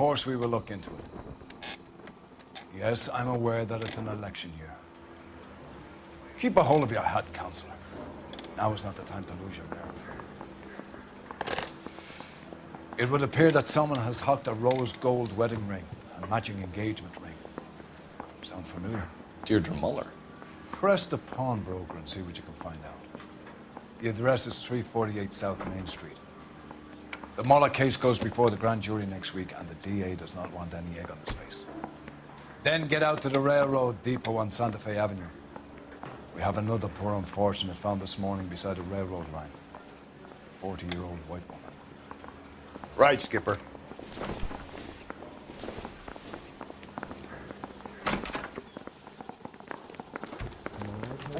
course we will look into it. Yes, I'm aware that it's an election year. Keep a hold of your hat, Counselor. Now is not the time to lose your nerve. It would appear that someone has hocked a rose gold wedding ring and matching engagement ring. Sound familiar? Deirdre Muller. Press the pawnbroker and see what you can find out. The address is 348 South Main Street. The Muller case goes before the grand jury next week, and the DA does not want any egg on his face. Then get out to the railroad depot on Santa Fe Avenue. We have another poor unfortunate found this morning beside a railroad line. 40-year-old white woman. Right, Skipper.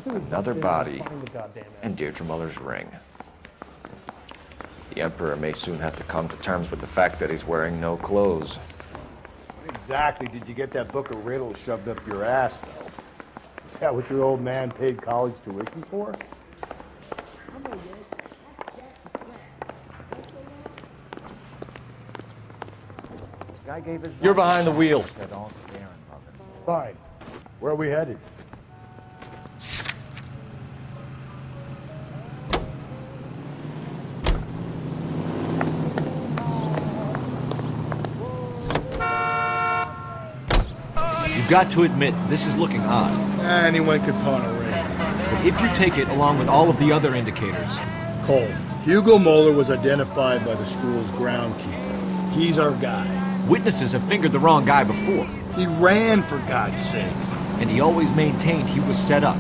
Another body. And Deirdre Muller's ring. The Emperor may soon have to come to terms with the fact that he's wearing no clothes. What exactly did you get that book of riddles shoved up your ass, though? Is that what your old man paid college tuition for? You're behind the wheel. Fine. Where are we headed? You've got to admit, this is looking odd. Anyone could pawn a ring. But if you take it along with all of the other indicators... Cole, Hugo Moeller was identified by the school's groundkeeper. He's our guy. Witnesses have fingered the wrong guy before. He ran, for God's sakes. And he always maintained he was set up.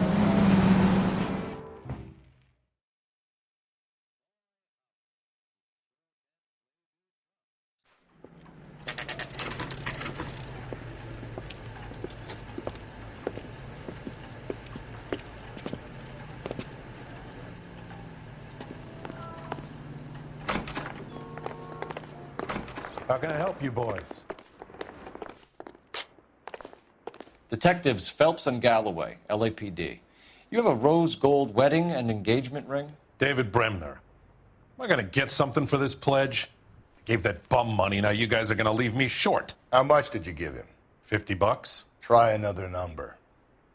How can I help you boys? Detectives Phelps and Galloway, LAPD. You have a rose gold wedding and engagement ring? David Bremner. Am I gonna get something for this pledge? I gave that bum money, now you guys are gonna leave me short. How much did you give him? $50? Try another number.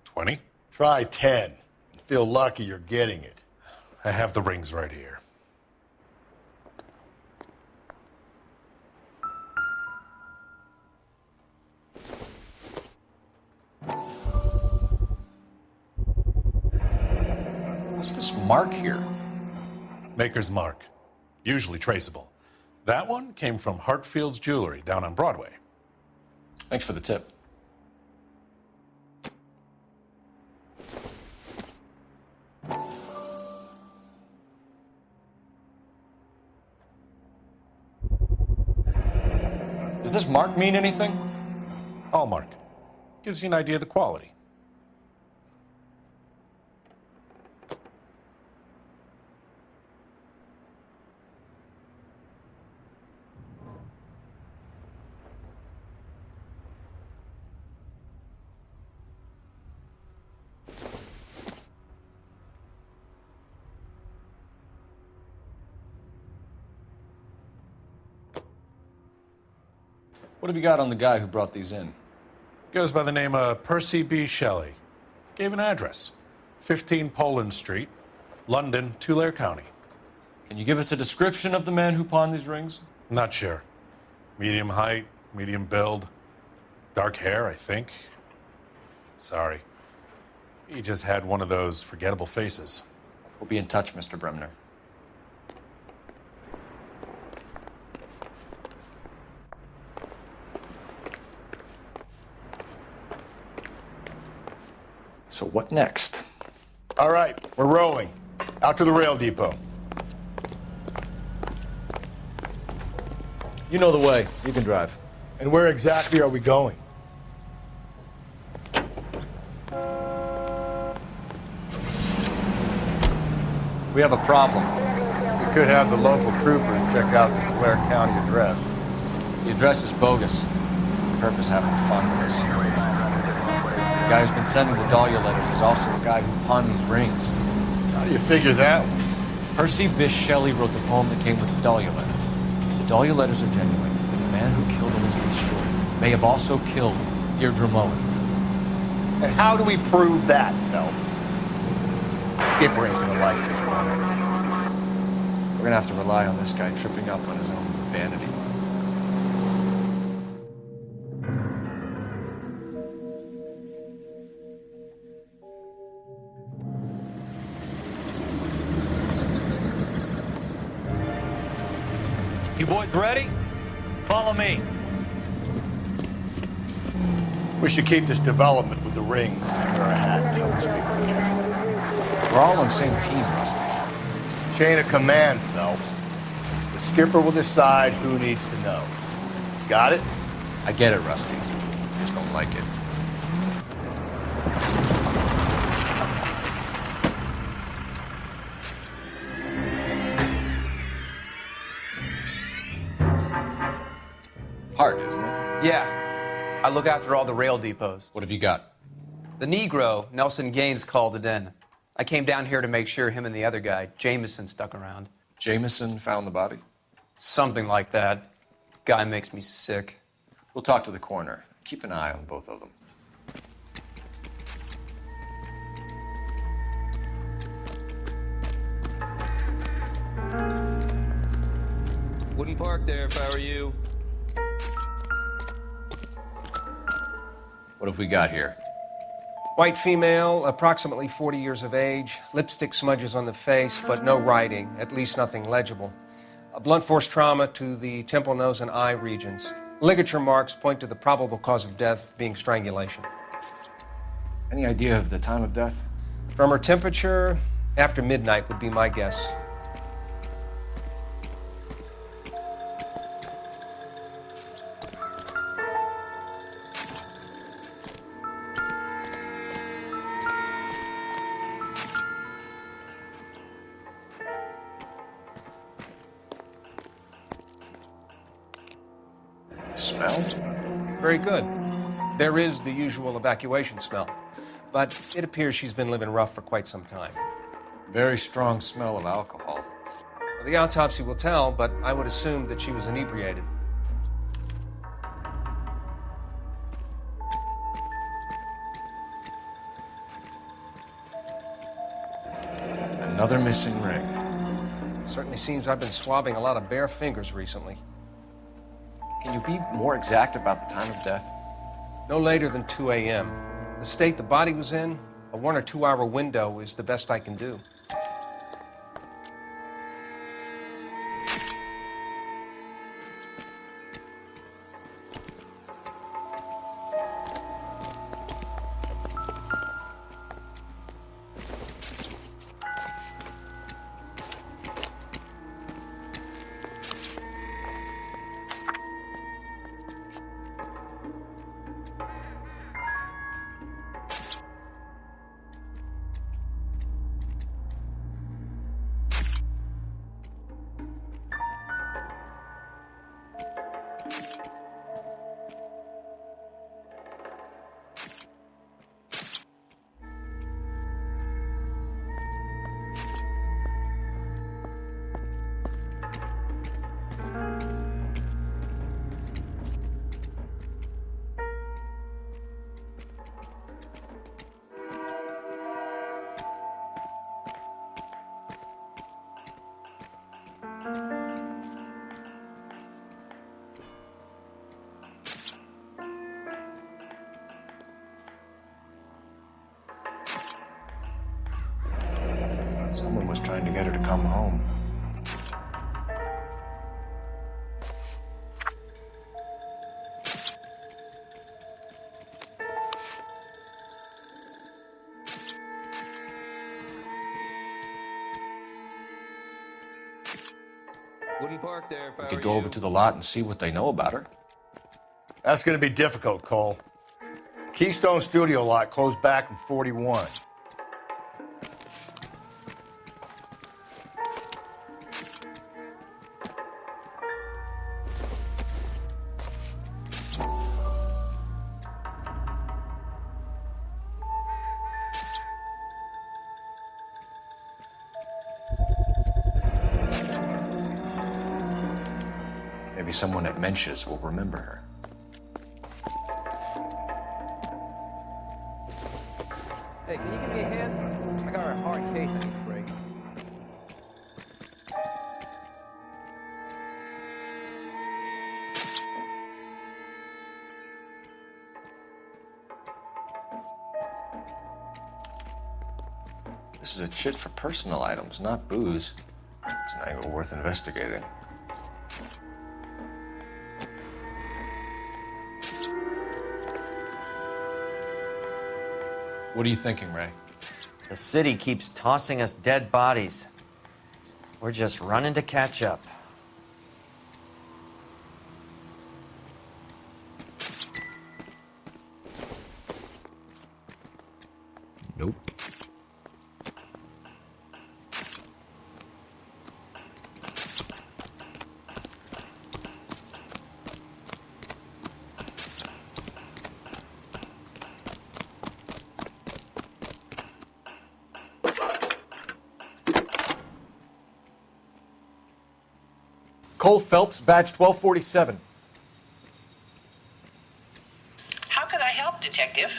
20? Try 10. And feel lucky you're getting it. I have the rings right here. What's this mark here? Maker's mark. Usually traceable. That one came from Hartfield's Jewelry down on Broadway. Thanks for the tip. Does this mark mean anything? Hallmark. Gives you an idea of the quality. What have you got on the guy who brought these in? Goes by the name of Percy B. Shelley. Gave an address. 15 Poland Street, London, Tulare County. Can you give us a description of the man who pawned these rings? Not sure. Medium height, medium build. Dark hair, I think. Sorry. He just had one of those forgettable faces. We'll be in touch, Mr. Bremner. So what next? All right, we're rolling. Out to the rail depot. You know the way. You can drive. And where exactly are we going? We have a problem. We could have the local troopers check out the Tulare County address. The address is bogus. The purpose having fun with us. The guy who's been sending the Dahlia letters is also the guy who pawned these rings. How do you figure that one? Percy Bysshe Shelley wrote the poem that came with the Dahlia letter. The Dahlia letters are genuine. The man who killed Elizabeth Short may have also killed Deirdre Mullen. And how do we prove that, Phelps? Skipper ain't gonna like this one. We're gonna have to rely on this guy tripping up on his own vanity. You boys ready? Follow me. We should keep this development with the rings under our hat until we speak again. We're all on the same team, Rusty. Chain of command, Phelps. The skipper will decide who needs to know. Got it? I get it, Rusty. I just don't like it. Hard, isn't it? Yeah. I look after all the rail depots. What have you got? The Negro, Nelson Gaines, called it in. I came down here to make sure him and the other guy, Jameson, stuck around. Jameson found the body? Something like that. Guy makes me sick. We'll talk to the coroner. Keep an eye on both of them. Wouldn't park there if I were you. What have we got here? White female, approximately 40 years of age, lipstick smudges on the face, but no writing, at least nothing legible. A blunt force trauma to the temple, nose, and eye regions. Ligature marks point to the probable cause of death being strangulation. Any idea of the time of death? From her temperature, after midnight would be my guess. Smell? Very good. There is the usual evacuation smell, but it appears she's been living rough for quite some time. Very strong smell of alcohol. Well, the autopsy will tell, but I would assume that she was inebriated. Another missing ring. Certainly seems I've been swabbing a lot of bare fingers recently. Can you be more exact about the time of death? No later than 2 a.m. The state the body was in, a 1 or 2 hour window is the best I can do. Someone was trying to get her to come home. Wouldn't park there if I We were could go you. over to the lot and see what they know about her. That's gonna be difficult, Cole. Keystone Studio lot closed back in 41. Maybe someone at Mensch's will remember her. Hey, can you give me a hand? I got a hard case I need to break. This is a chit for personal items, not booze. It's an angle worth investigating. What are you thinking, Ray? The city keeps tossing us dead bodies. We're just running to catch up. Nope. Cole Phelps, badge 1247. How could I help, Detective?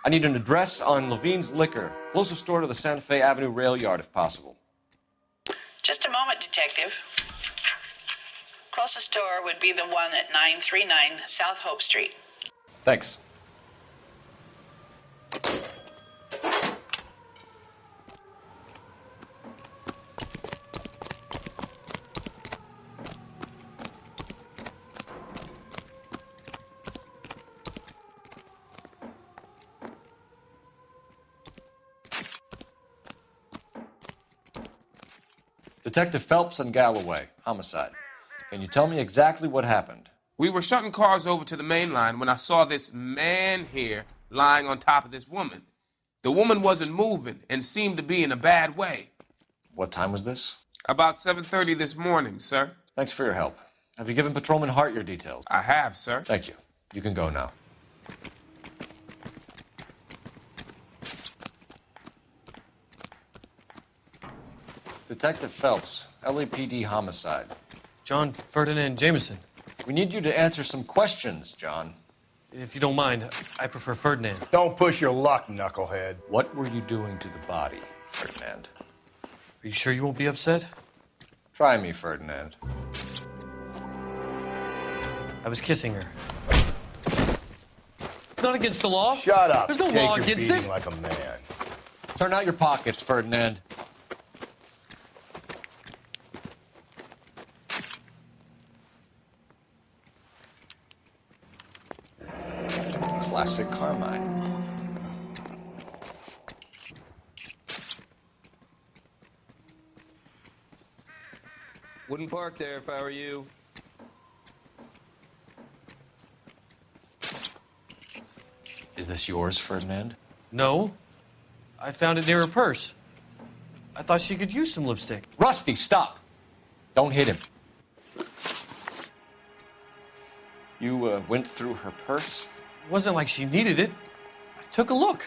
I need an address on Levine's Liquor. Closest store to the Santa Fe Avenue rail yard, if possible. Just a moment, Detective. Closest store would be the one at 939 South Hope Street. Thanks. Detective Phelps and Galloway, homicide. Can you tell me exactly what happened? We were shutting cars over to the main line when I saw this man here lying on top of this woman. The woman wasn't moving and seemed to be in a bad way. What time was this? About 7:30 this morning, sir. Thanks for your help. Have you given Patrolman Hart your details? I have, sir. Thank you. You can go now. Detective Phelps, LAPD homicide. John Ferdinand Jameson. We need you to answer some questions, John. If you don't mind, I prefer Ferdinand. Don't push your luck, knucklehead. What were you doing to the body, Ferdinand? Are you sure you won't be upset? Try me, Ferdinand. I was kissing her. It's not against the law. Shut up. There's no Take law your against beating it. like a man. Turn out your pockets, Ferdinand. Classic Carmine. Wouldn't park there if I were you. Is this yours, Ferdinand? No. I found it near her purse. I thought she could use some lipstick. Rusty, stop! Don't hit him. You went through her purse? It wasn't like she needed it. I took a look.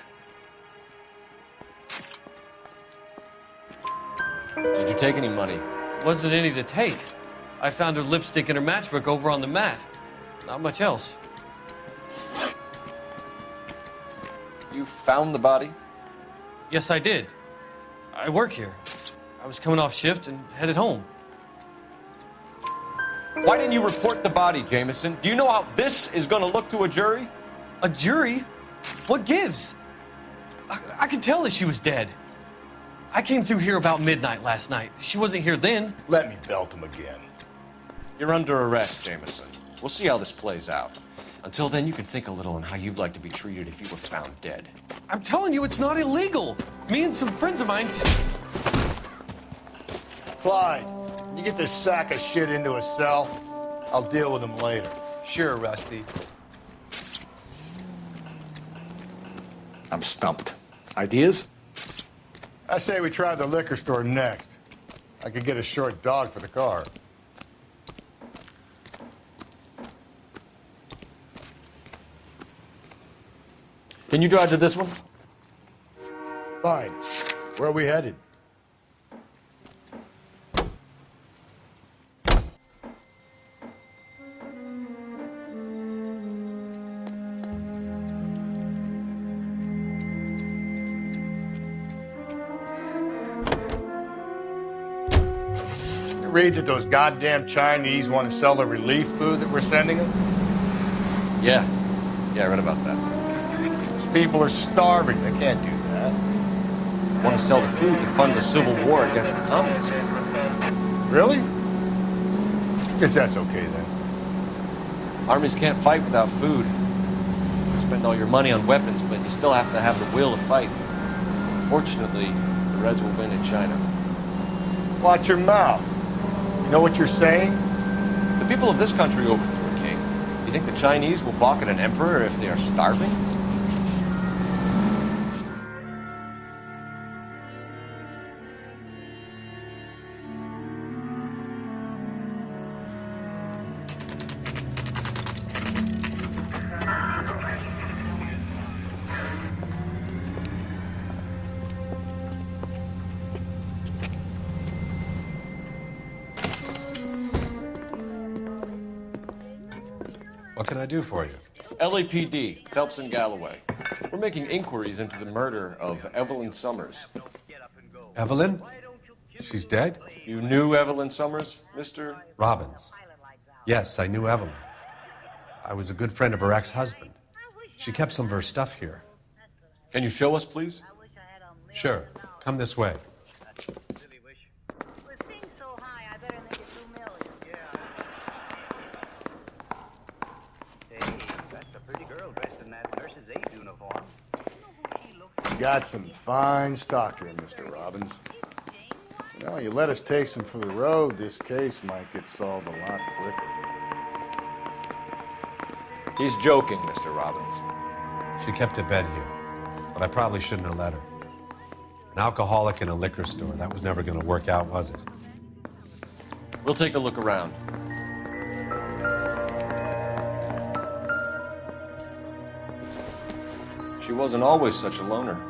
Did you take any money? Wasn't any to take. I found her lipstick and her matchbook over on the mat. Not much else. You found the body? Yes, I did. I work here. I was coming off shift and headed home. Why didn't you report the body, Jameson? Do you know how this is going to look to a jury? A jury? What gives? I could tell that she was dead. I came through here about midnight last night. She wasn't here then. Let me belt him again. You're under arrest, Jameson. We'll see how this plays out. Until then, you can think a little on how you'd like to be treated if you were found dead. I'm telling you, it's not illegal. Me and some friends of mine... Clyde, you get this sack of shit into a cell. I'll deal with him later. Sure, Rusty. I'm stumped. Ideas? I say we try the liquor store next. I could get a short dog for the car. Can you drive to this one? Fine. Where are we headed? read that those goddamn Chinese want to sell the relief food that we're sending them? Yeah. Yeah, I read about that. Those people are starving. They can't do that. Want to sell the food to fund the civil war against the communists. Really? Guess that's okay then. Armies can't fight without food. You spend all your money on weapons, but you still have to have the will to fight. Fortunately, the Reds will win in China. Watch your mouth. You know what you're saying? The people of this country overthrew a king. You think the Chinese will balk at an emperor if they are starving? What can I do for you? LAPD, Phelps and Galloway. We're making inquiries into the murder of Evelyn Summers. Evelyn? She's dead? You knew Evelyn Summers, Mr. Robbins. Yes, I knew Evelyn. I was a good friend of her ex-husband. She kept some of her stuff here. Can you show us, please? Sure. Come this way. Got some fine stock here, Mr. Robbins. You know, you let us take some for the road, this case might get solved a lot quicker. He's joking, Mr. Robbins. She kept a bed here, but I probably shouldn't have let her. An alcoholic in a liquor store, that was never going to work out, was it? We'll take a look around. She wasn't always such a loner.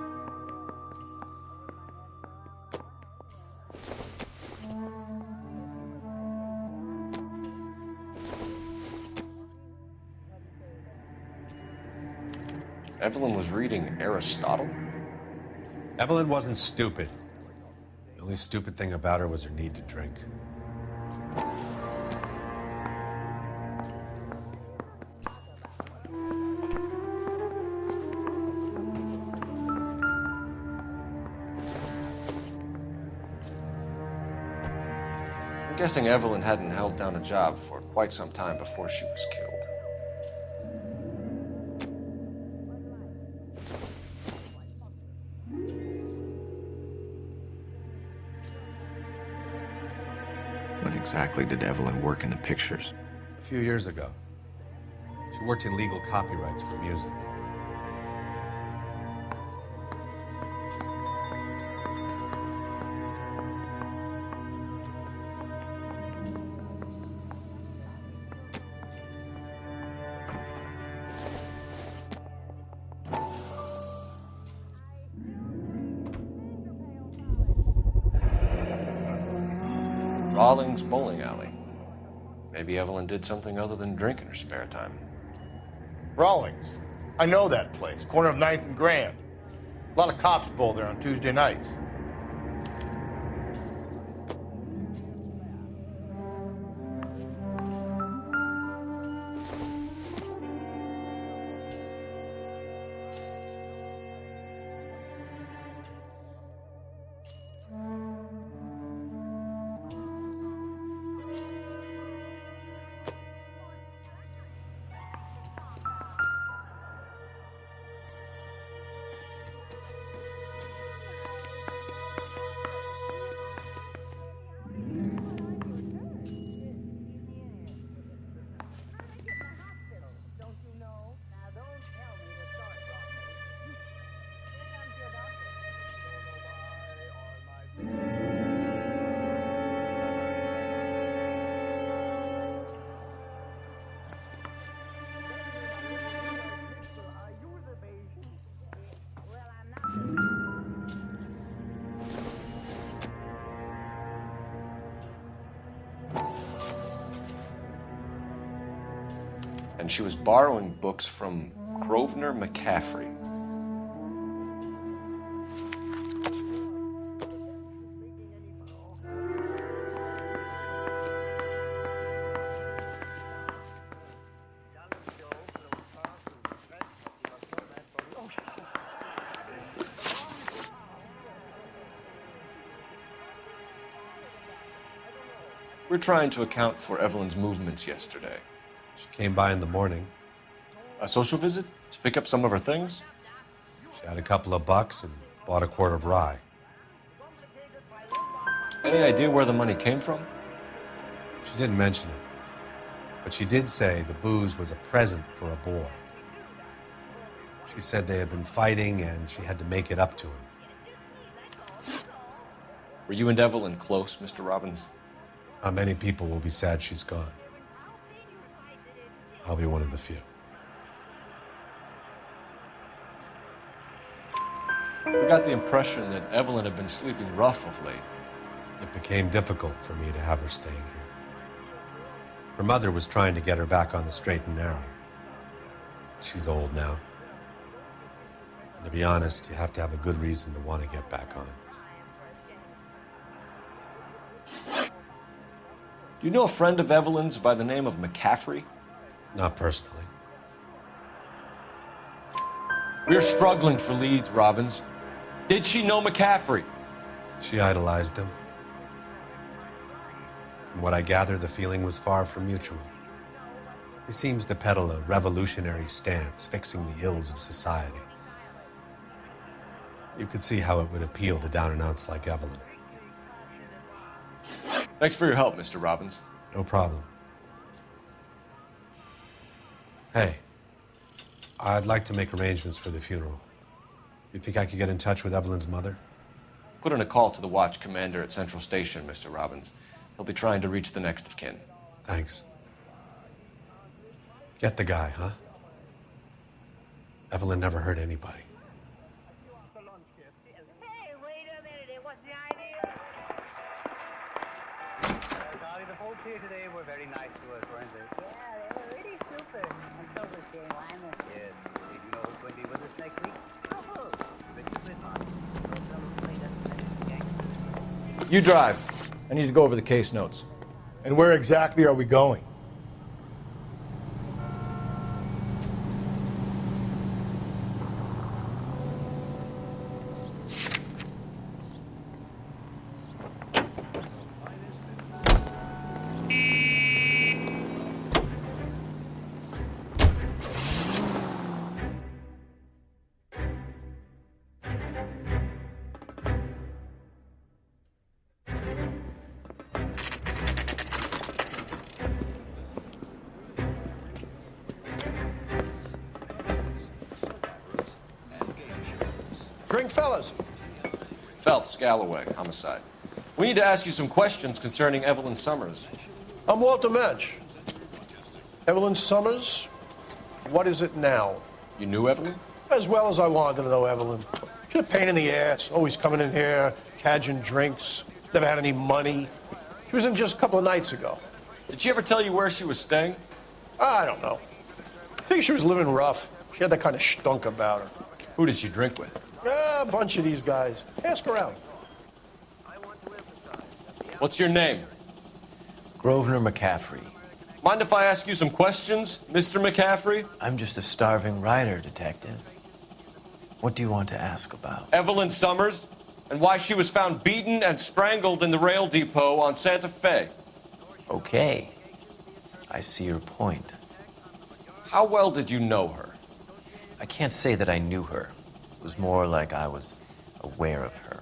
Evelyn was reading Aristotle? Evelyn wasn't stupid. The only stupid thing about her was her need to drink. I'm guessing Evelyn hadn't held down a job for quite some time before she was killed. When exactly did Evelyn work in the pictures? A few years ago. She worked in legal copyrights for music. Rawlings Bowling Alley. Maybe Evelyn did something other than drink in her spare time. Rawlings. I know that place. Corner of 9th and Grand. A lot of cops bowl there on Tuesday nights. And she was borrowing books from Grosvenor McCaffrey. We're trying to account for Evelyn's movements yesterday. She came by in the morning. A social visit? To pick up some of her things? She had a couple of bucks and bought a quart of rye. Any idea where the money came from? She didn't mention it, but she did say the booze was a present for a boy. She said they had been fighting and she had to make it up to him. Were you and Evelyn close, Mr. Robbins? Many people will be sad she's gone. I'll be one of the few. We got the impression that Evelyn had been sleeping rough of late. It became difficult for me to have her staying here. Her mother was trying to get her back on the straight and narrow. She's old now. And to be honest, you have to have a good reason to want to get back on. Do you know a friend of Evelyn's by the name of McCaffrey? Not personally. We're struggling for leads, Robbins. Did she know McCaffrey? She idolized him. From what I gather, the feeling was far from mutual. He seems to peddle a revolutionary stance, fixing the ills of society. You could see how it would appeal to down-and-outs like Evelyn. Thanks for your help, Mr. Robbins. No problem. Hey, I'd like to make arrangements for the funeral. You think I could get in touch with Evelyn's mother? Put in a call to the watch commander at Central Station, Mr. Robbins. He'll be trying to reach the next of kin. Thanks. Get the guy, huh? Evelyn never hurt anybody. Hey, wait a minute. It was the idea. Sorry, the folks here today were very nice to us, weren't they? Yeah, they were really super. And so was Jane Wyman. Yes. Did you know who's going to be with us next week? Oh, Richard Whitmore. You drive. I need to go over the case notes. And where exactly are we going? Drink, fellas. Phelps, Galloway, homicide. We need to ask you some questions concerning Evelyn Summers. I'm Walter Mensch. Evelyn Summers, what is it now? You knew Evelyn? As well as I wanted to know Evelyn. She's a pain in the ass, always coming in here, cadging drinks, never had any money. She was in just a couple of nights ago. Did she ever tell you where she was staying? I don't know. I think she was living rough. She had that kind of stunk about her. Who did she drink with? A bunch of these guys. Ask around. What's your name? Grosvenor McCaffrey. Mind if I ask you some questions, Mr. McCaffrey? I'm just a starving writer, Detective. What do you want to ask about? Evelyn Summers, and why she was found beaten and strangled in the rail depot on Santa Fe. Okay. I see your point. How well did you know her? I can't say that I knew her. It was more like I was aware of her.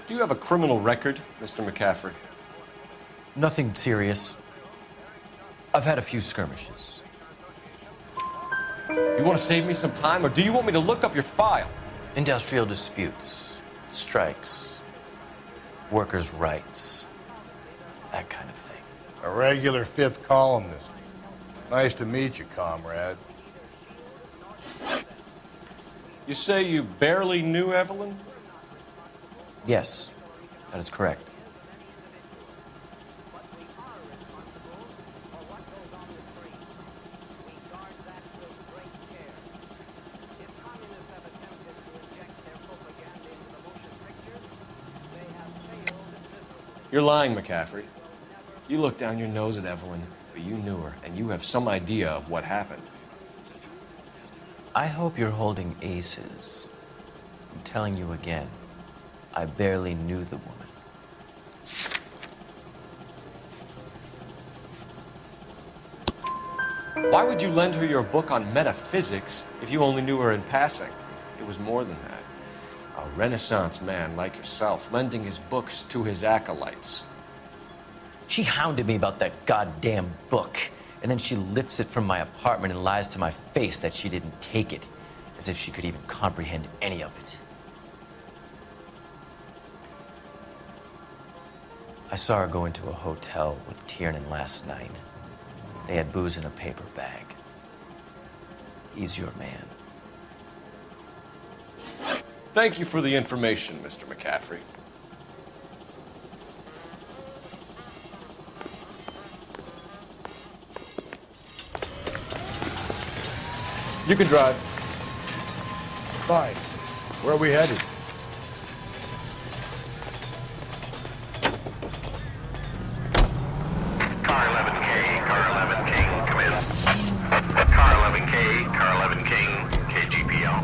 Do you have a criminal record, Mr. McCaffrey? Nothing serious. I've had a few skirmishes. You want to save me some time, or do you want me to look up your file? Industrial disputes, strikes, workers' rights, that kind of thing. A regular fifth columnist. Nice to meet you, comrade. You say you barely knew Evelyn? Yes, that is correct. You're lying, McCaffrey. You looked down your nose at Evelyn, but you knew her, and you have some idea of what happened. I hope you're holding aces. I'm telling you again, I barely knew the woman. Why would you lend her your book on metaphysics if you only knew her in passing? It was more than that. A Renaissance man like yourself, lending his books to his acolytes. She hounded me about that goddamn book, and then she lifts it from my apartment and lies to my face that she didn't take it, as if she could even comprehend any of it. I saw her go into a hotel with Tiernan last night. They had booze in a paper bag. He's your man. Thank you for the information, Mr. McCaffrey. You can drive. Fine. Where are we headed? Car 11K, Car 11 King, come in. Car 11K, Car 11 King, KGPL.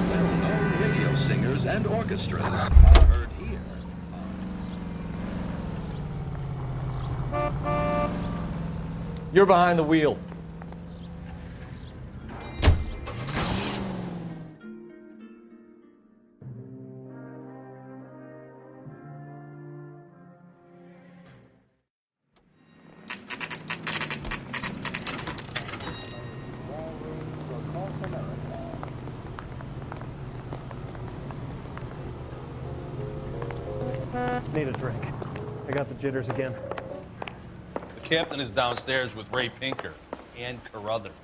Well-known radio singers and orchestras are heard here. You're behind the wheel. Need a drink. I got the jitters again. The captain is downstairs with Ray Pinker and Carruthers.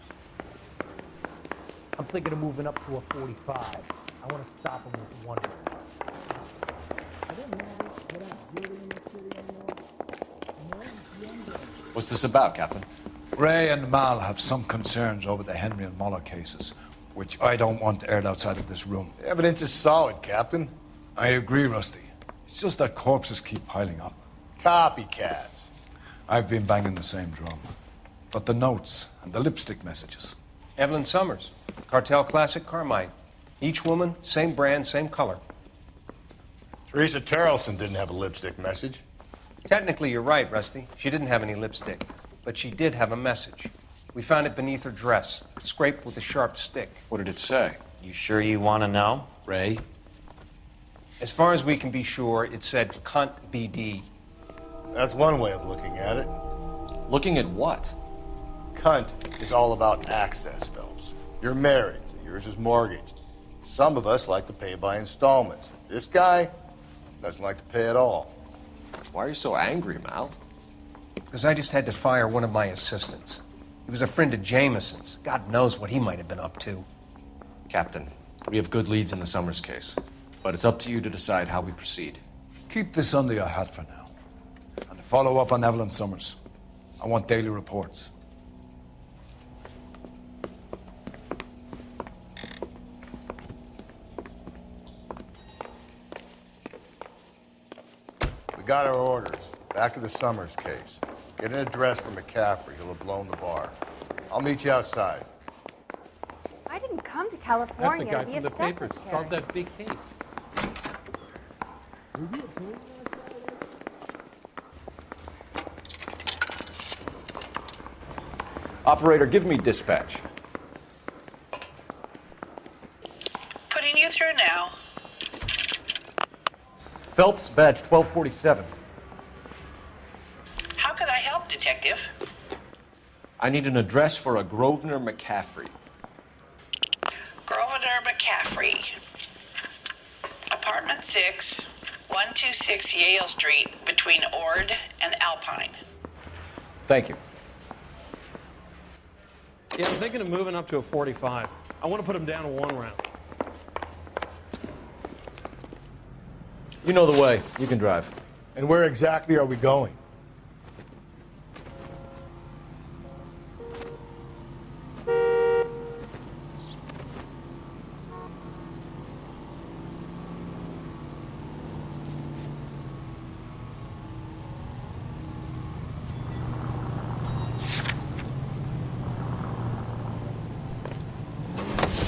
I'm thinking of moving up to a 45. I want to stop him with one. What's this about, Captain? Ray and Mal have some concerns over the Henry and Muller cases, which I don't want aired outside of this room. The evidence is solid, Captain. I agree, Rusty. It's just that corpses keep piling up. Copycats. I've been banging the same drum. But the notes and the lipstick messages. Evelyn Summers, Cartel Classic Carmine. Each woman, same brand, same color. Teresa Terrelson didn't have a lipstick message. Technically, you're right, Rusty. She didn't have any lipstick, but she did have a message. We found it beneath her dress, scraped with a sharp stick. What did it say? You sure you want to know? Ray? As far as we can be sure, it said cunt BD. That's one way of looking at it. Looking at what? Cunt is all about access, Phelps. You're married, so yours is mortgaged. Some of us like to pay by installments. This guy doesn't like to pay at all. Why are you so angry, Mal? Because I just had to fire one of my assistants. He was a friend of Jameson's. God knows what he might have been up to. Captain, we have good leads in the Summers case, but it's up to you to decide how we proceed. Keep this under your hat for now. And follow up on Evelyn Summers. I want daily reports. We got our orders. Back to the Summers case. Get an address for McCaffrey. He'll have blown the bar. I'll meet you outside. I didn't come to California That's the guy to be from a the papers. secretary. Solved that big case. Operator, give me dispatch. Putting you through now. Phelps, badge 1247. How could I help, Detective? I need an address for a Grosvenor McCaffrey. Grosvenor McCaffrey. Apartment 6, 126 Yale Street, between Ord and Alpine. Thank you. Yeah, I'm thinking of moving up to a 45. I want to put him down to one round. You know the way. You can drive. And where exactly are we going?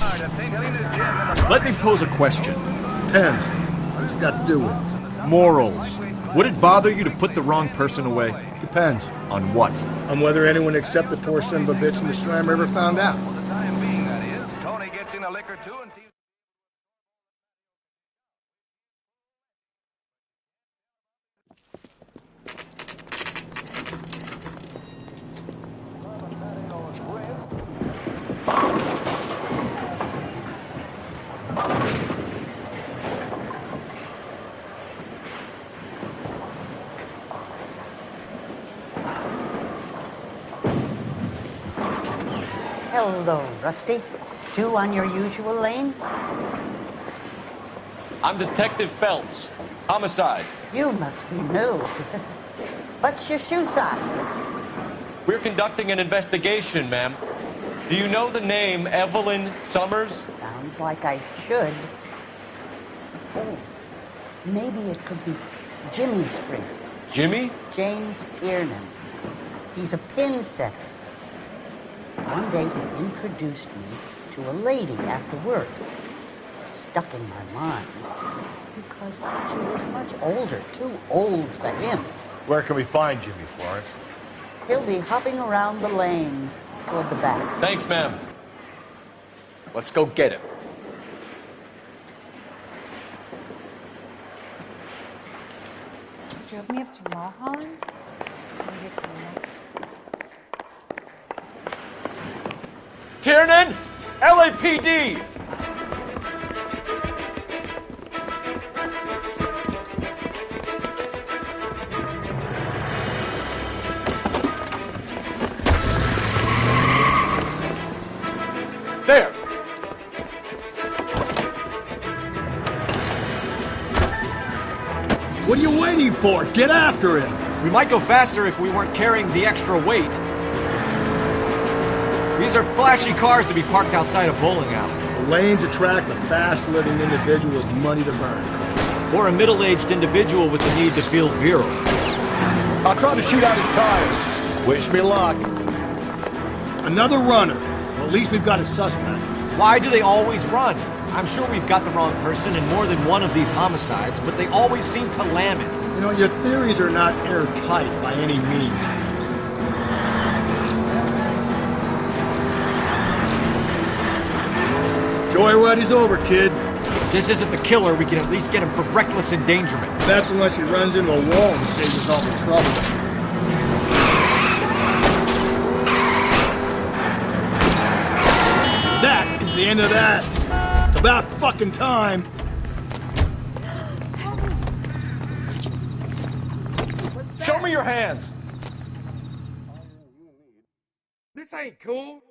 At St. Helena's Gym in the Let me pose a question. Depends. What's it got to do with it? Morals. Would it bother you to put the wrong person away? Depends. On what? On whether anyone except the poor son of a bitch in the slammer ever found out. Tony gets in a lick or two and sees... Hello, Rusty. Two on your usual lane? I'm Detective Phelps. Homicide. You must be new. What's your shoe size? We're conducting an investigation, ma'am. Do you know the name Evelyn Summers? Sounds like I should. Oh, maybe it could be Jimmy's friend. Jimmy? James Tiernan. He's a pin setter. One day he introduced me to a lady after work. It stuck in my mind because she was much older, too old for him. Where can we find Jimmy, Florence? He'll be hopping around the lanes toward the back. Thanks, ma'am. Let's go get him. Drove me up to Mulholland? Tiernan! LAPD! There! What are you waiting for? Get after him! We might go faster if we weren't carrying the extra weight. These are flashy cars to be parked outside a bowling alley. The lanes attract a fast-living individual with money to burn. Or a middle-aged individual with the need to feel virile. I'll try to shoot out his tires. Wish me luck. Another runner. Well, at least we've got a suspect. Why do they always run? I'm sure we've got the wrong person in more than one of these homicides, but they always seem to lam it. You know, your theories are not airtight by any means. Joyriding's over, kid. If this isn't the killer, we can at least get him for reckless endangerment. That's unless he runs into a wall and saves us all the trouble. That is the end of that. It's about fucking time. Show me your hands! This ain't cool.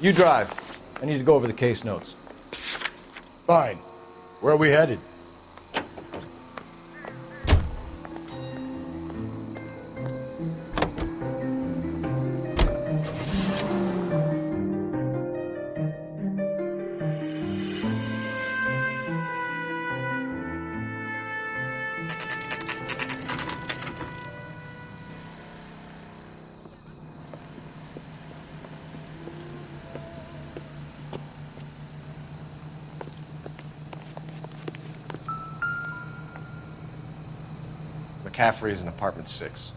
You drive. I need to go over the case notes. Fine. Where are we headed? McCaffrey is in apartment 6.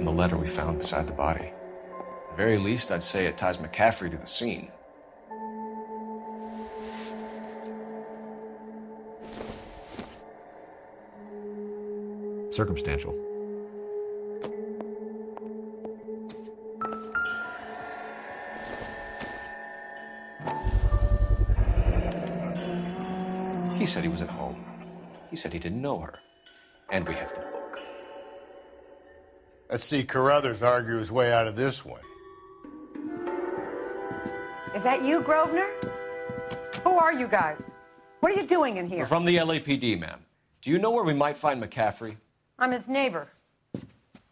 from the letter we found beside the body. At the very least, I'd say it ties McCaffrey to the scene. Circumstantial. He said he was at home. He said he didn't know her. And we have the book. Let's see Carruthers argue his way out of this one. Is that you, Grosvenor? Who are you guys? What are you doing in here? We're from the LAPD, ma'am. Do you know where we might find McCaffrey? I'm his neighbor.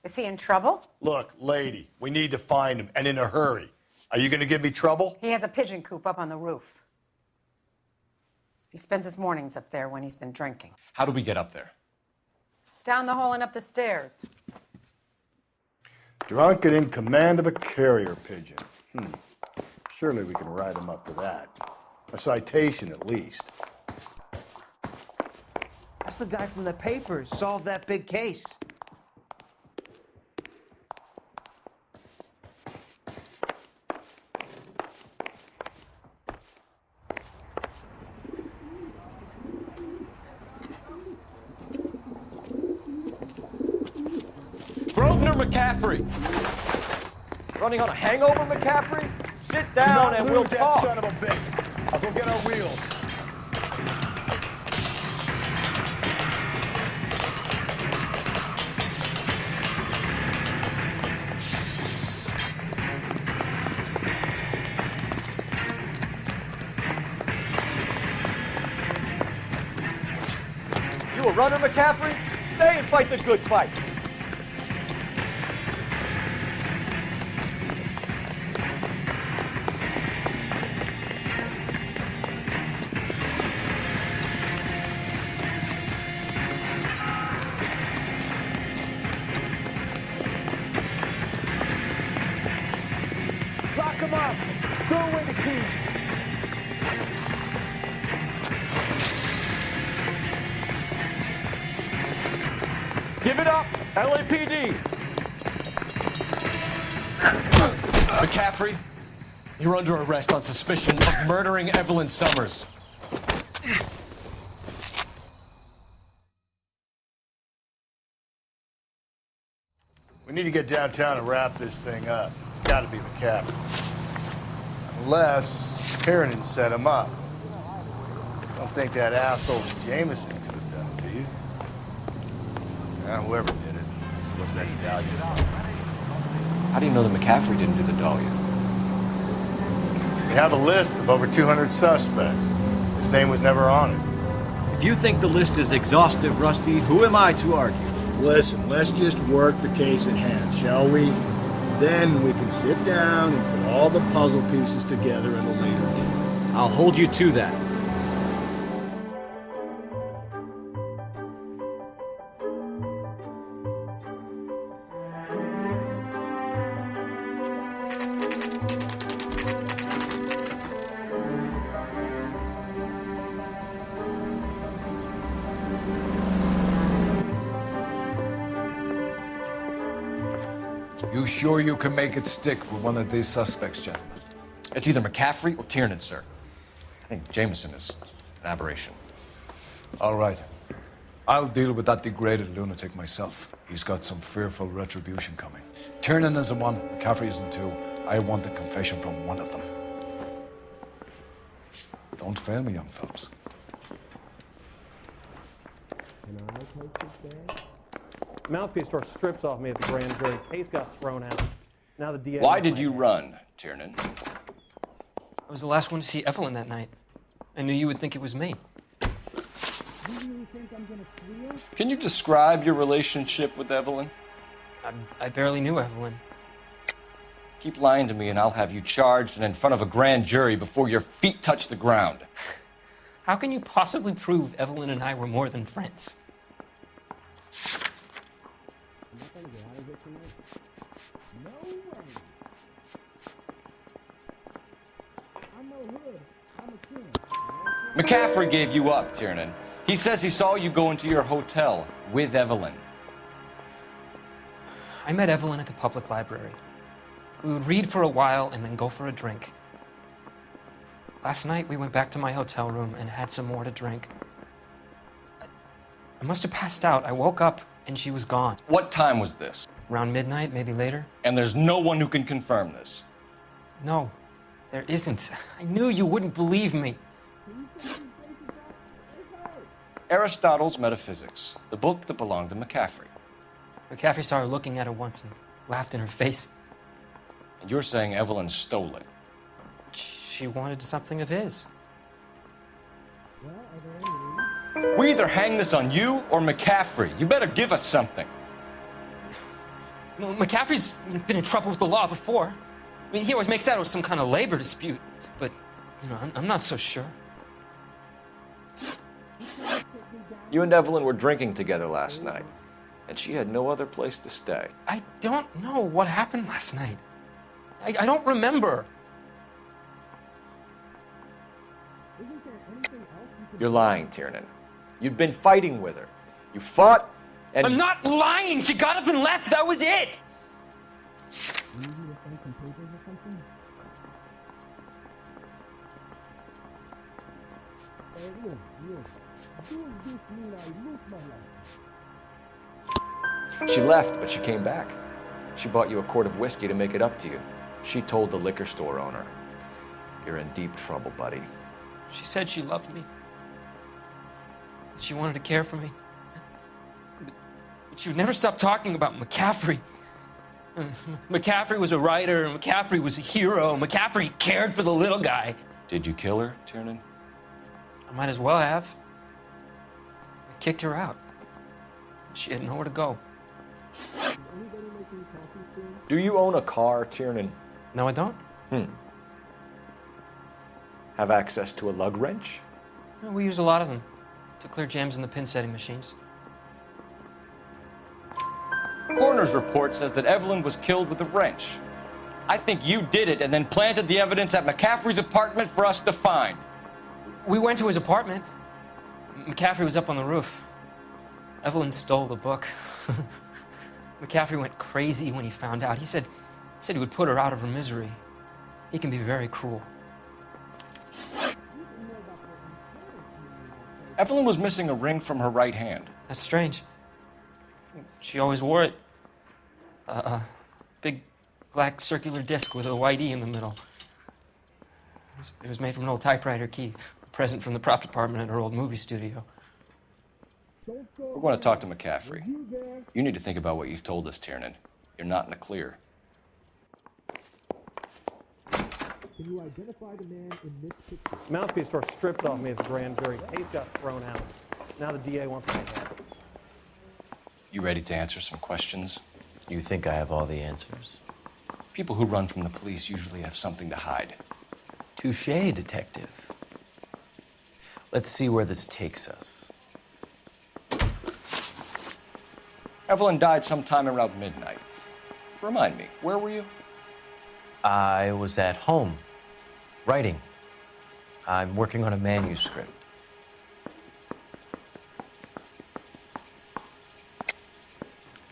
Is he in trouble? Look, lady, we need to find him, and in a hurry. Are you going to give me trouble? He has a pigeon coop up on the roof. He spends his mornings up there when he's been drinking. How do we get up there? Down the hall and up the stairs. Drunk and in command of a carrier pigeon. Surely we can write him up to that. A citation, at least. That's the guy from the papers. Solved that big case. Grosvenor McCaffrey! Running on a hangover, McCaffrey? Sit down and we'll talk. Son of a bitch. I'll go get our wheels. You a runner, McCaffrey? Stay and fight the good fight. Lock him up. Throw away the key. Give it up, LAPD! McCaffrey, you're under arrest on suspicion of murdering Evelyn Summers. We need to get downtown and wrap this thing up. It's got to be McCaffrey. Unless Tiernan set him up. Don't think that asshole Jameson could have done it, do you? Whoever did it. This wasn't that Italian. How do you know that McCaffrey didn't do the dahlia? We have a list of over 200 suspects. His name was never on it. If you think the list is exhaustive, Rusty, who am I to argue? Listen, let's just work the case at hand, shall we? Then we can sit down and put all the puzzle pieces together at a later date. I'll hold you to that. You sure you can make it stick with one of these suspects, gentlemen? It's either McCaffrey or Tiernan, sir. I think Jameson is an aberration. All right. I'll deal with that degraded lunatic myself. He's got some fearful retribution coming. Tiernan isn't one, McCaffrey isn't two. I want the confession from one of them. Don't fail me, young fellas. Mouthpiece tore strips off me at the grand jury. Case got thrown out. Now the DA... Why did you run, Tiernan? I was the last one to see Evelyn that night. I knew you would think it was me. Can you describe your relationship with Evelyn? I barely knew Evelyn. Keep lying to me and I'll have you charged and in front of a grand jury before your feet touch the ground. How can you possibly prove Evelyn and I were more than friends? McCaffrey gave you up, Tiernan. He says he saw you go into your hotel with Evelyn. I met Evelyn at the public library. We would read for a while and then go for a drink. Last night, we went back to my hotel room and had some more to drink. I must have passed out. I woke up and she was gone. What time was this? Around midnight, maybe later. And there's no one who can confirm this? No, there isn't. I knew you wouldn't believe me. Aristotle's Metaphysics, the book that belonged to McCaffrey. McCaffrey saw her looking at her once and laughed in her face. And you're saying Evelyn stole it? She wanted something of his. We either hang this on you or McCaffrey. You better give us something. Well, McCaffrey's been in trouble with the law before. I mean, he always makes out it was some kind of labor dispute, but, you know, I'm not so sure. You and Evelyn were drinking together last night, and she had no other place to stay. I don't know what happened last night. I don't remember. You're lying, Tiernan. You'd been fighting with her. You fought, and... I'm not lying! She got up and left, that was it! She left, but she came back. She bought you a quart of whiskey to make it up to you. She told the liquor store owner. You're in deep trouble, buddy. She said she loved me. She wanted to care for me. But she would never stop talking about McCaffrey. McCaffrey was a writer, and McCaffrey was a hero. McCaffrey cared for the little guy. Did you kill her, Tiernan? I might as well have. I kicked her out. She had nowhere to go. Do you own a car, Tiernan? No, I don't. Have access to a lug wrench? No, we use a lot of them to clear jams in the pin setting machines. Coroner's report says that Evelyn was killed with a wrench. I think you did it and then planted the evidence at McCaffrey's apartment for us to find. We went to his apartment. McCaffrey was up on the roof. Evelyn stole the book. McCaffrey went crazy when he found out. He said he would put her out of her misery. He can be very cruel. Evelyn was missing a ring from her right hand. That's strange. She always wore it. Big black circular disc with a white E in the middle. It was made from an old typewriter key, a present from the prop department at her old movie studio. We're going to talk to McCaffrey. You need to think about what you've told us, Tiernan. You're not in the clear. Can you identify the man in this picture? Mouthpiece store stripped off me at the grand jury. Case got thrown out. Now the DA wants my head. You ready to answer some questions? You think I have all the answers? People who run from the police usually have something to hide. Touché, detective. Let's see where this takes us. Evelyn died sometime around midnight. Remind me, where were you? I was at home, writing. I'm working on a manuscript.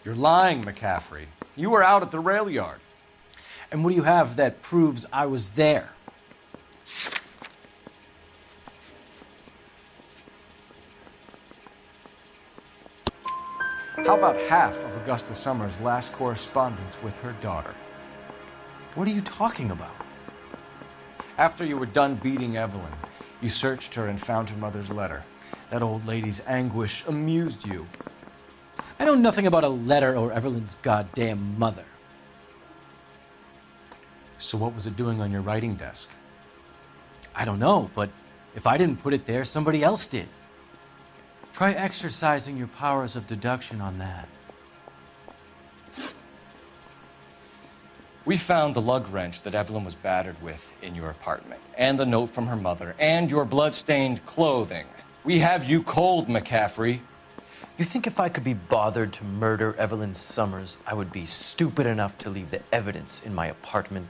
You're lying, McCaffrey. You were out at the rail yard. And what do you have that proves I was there? How about half of Augusta Summers' last correspondence with her daughter? What are you talking about? After you were done beating Evelyn, you searched her and found her mother's letter. That old lady's anguish amused you. I know nothing about a letter or Evelyn's goddamn mother. So what was it doing on your writing desk? I don't know, but if I didn't put it there, somebody else did. Try exercising your powers of deduction on that. We found the lug wrench that Evelyn was battered with in your apartment, and the note from her mother, and your blood-stained clothing. We have you cold, McCaffrey. You think if I could be bothered to murder Evelyn Summers, I would be stupid enough to leave the evidence in my apartment?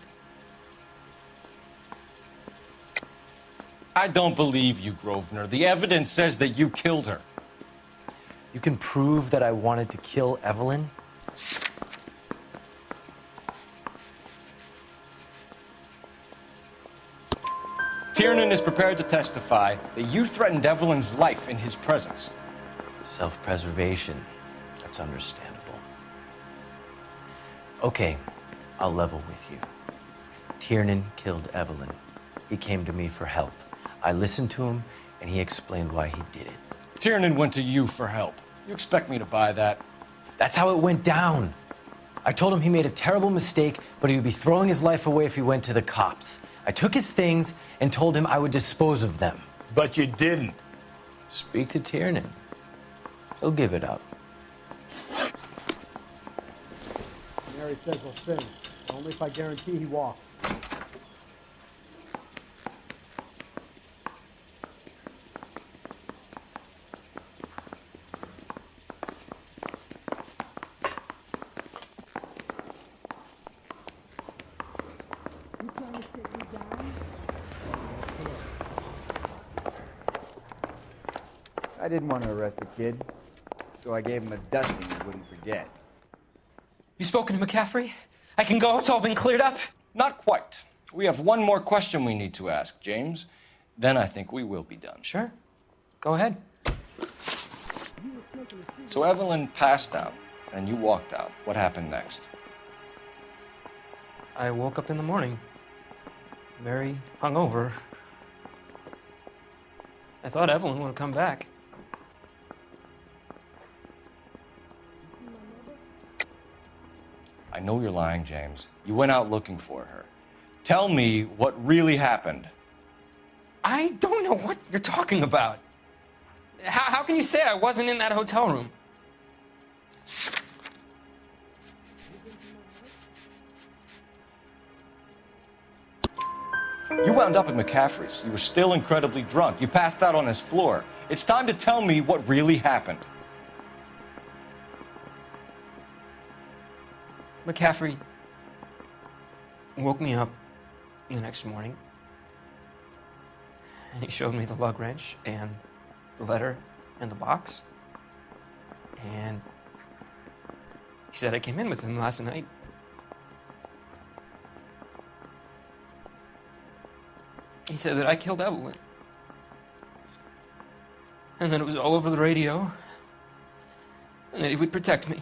I don't believe you, Grosvenor. The evidence says that you killed her. You can prove that I wanted to kill Evelyn? Tiernan is prepared to testify that you threatened Evelyn's life in his presence. Self-preservation. That's understandable. Okay, I'll level with you. Tiernan killed Evelyn. He came to me for help. I listened to him, and he explained why he did it. Tiernan went to you for help. You expect me to buy that? That's how it went down. I told him he made a terrible mistake, but he would be throwing his life away if he went to the cops. I took his things and told him I would dispose of them. But you didn't. Speak to Tiernan. He'll give it up. Mary says he'll sing, only if I guarantee he walks. I didn't want to arrest the kid, so I gave him a dusting he wouldn't forget. You spoken to McCaffrey? I can go, it's all been cleared up? Not quite. We have one more question we need to ask, James. Then I think we will be done. Sure. Go ahead. So Evelyn passed out, and you walked out. What happened next? I woke up in the morning, very hungover. I thought Evelyn would have come back. I know you're lying, James. You went out looking for her. Tell me what really happened. I don't know what you're talking about. How can you say I wasn't in that hotel room? You wound up at McCaffrey's. You were still incredibly drunk. You passed out on his floor. It's time to tell me what really happened. McCaffrey woke me up the next morning, and he showed me the lug wrench and the letter and the box, and he said I came in with him last night. He said that I killed Evelyn, and that it was all over the radio, and that he would protect me.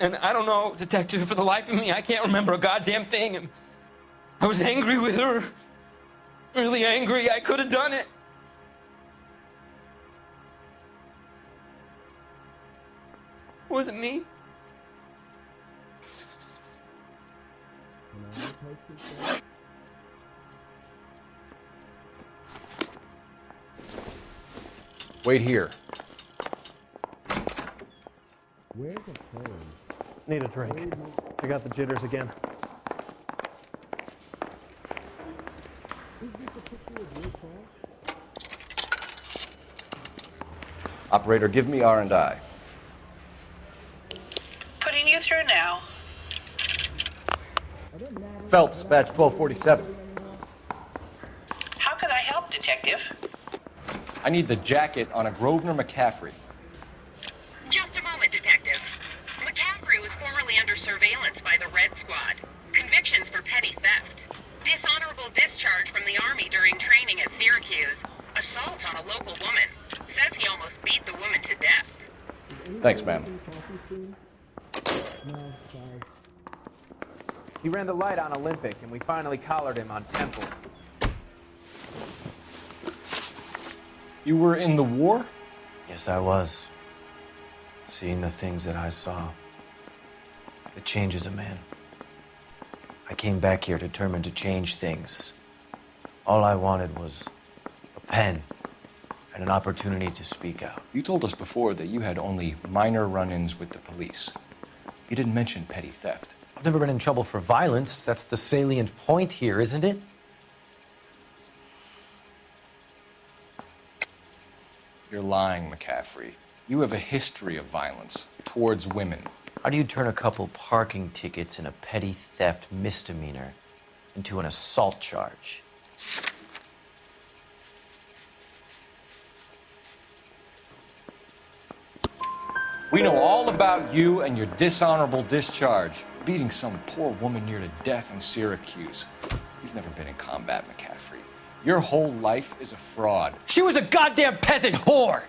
And I don't know, detective, for the life of me, I can't remember a goddamn thing. And I was angry with her. Really angry. I could have done it. Was it me? Wait here. Where's the phone? Need a drink. I got the jitters again. Operator, give me R&I. Putting you through now. Phelps, badge 1247. How could I help, detective? I need the jacket on a Grosvenor McCaffrey. Just a moment, detective. McCaffrey was formerly under surveillance by the Red Squad. Convictions for petty theft. Dishonorable discharge from the Army during training at Syracuse. Assault on a local woman. Says he almost beat the woman to death. Thanks, ma'am. He ran the light on Olympic, and we finally collared him on Temple. You were in the war? Yes, I was. Seeing the things that I saw, it changes a man. I came back here determined to change things. All I wanted was a pen and an opportunity to speak out. You told us before that you had only minor run-ins with the police. You didn't mention petty theft. I've never been in trouble for violence. That's the salient point here, isn't it? You're lying, McCaffrey. You have a history of violence towards women. How do you turn a couple parking tickets and a petty theft misdemeanor into an assault charge? We know all about you and your dishonorable discharge. beating some poor woman near to death in Syracuse. You've never been in combat, McCaffrey. Your whole life is a fraud. She was a goddamn peasant whore.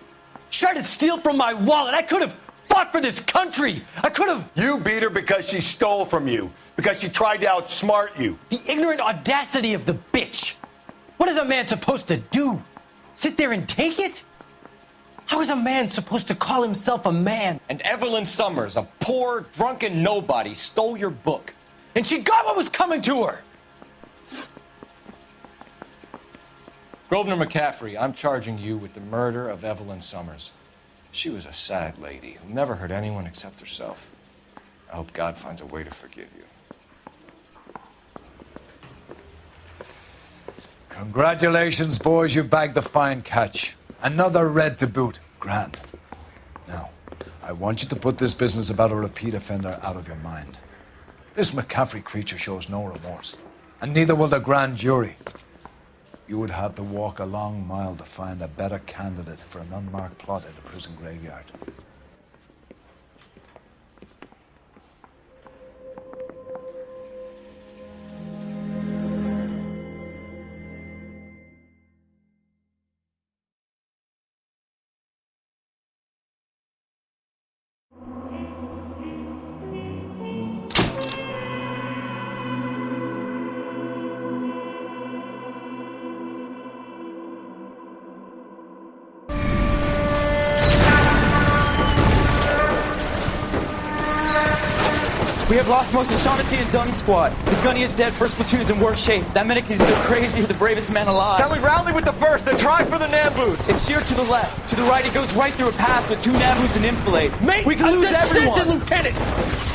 She tried to steal from my wallet. I could have fought for this country. I could have. You beat her because she stole from you, because she tried to outsmart you. The ignorant audacity of the bitch. What is a man supposed to do? Sit there and take it? How is a man supposed to call himself a man? And Evelyn Summers, a poor, drunken nobody, stole your book. And she got what was coming to her. Grosvenor McCaffrey, I'm charging you with the murder of Evelyn Summers. She was a sad lady who never hurt anyone except herself. I hope God finds a way to forgive you. Congratulations, boys, you bagged the fine catch. Another red to boot. Grand. Now, I want you to put this business about a repeat offender out of your mind. This McCaffrey creature shows no remorse, and neither will the grand jury. You would have to walk a long mile to find a better candidate for an unmarked plot at a prison graveyard. We have lost most of Shaughnessy and Dunn's squad. The gunny is dead, first platoon is in worse shape. That medic is either crazy or the bravest man alive. Can we rally with the first and try for the Nambus? It's sheer to the left. To the right, it goes right through a pass with 2 Nambus and enfilade. Mate, we can lose everyone. Lieutenant!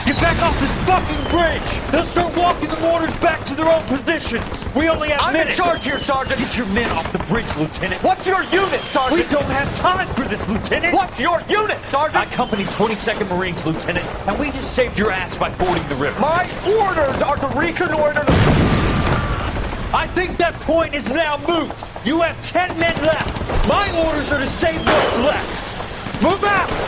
Get back off this fucking bridge! They'll start walking the mortars back to their own positions! We only have minutes! I'm in charge here, Sergeant! Get your men off the bridge, Lieutenant! What's your unit, Sergeant? We don't have time for this, Lieutenant! What's your unit, Sergeant? I company 22nd Marines, Lieutenant, and we just saved your ass by fording the river. My orders are to reconnoiter the... I think that point is now moot! You have 10 men left! My orders are to save what's left! Move out!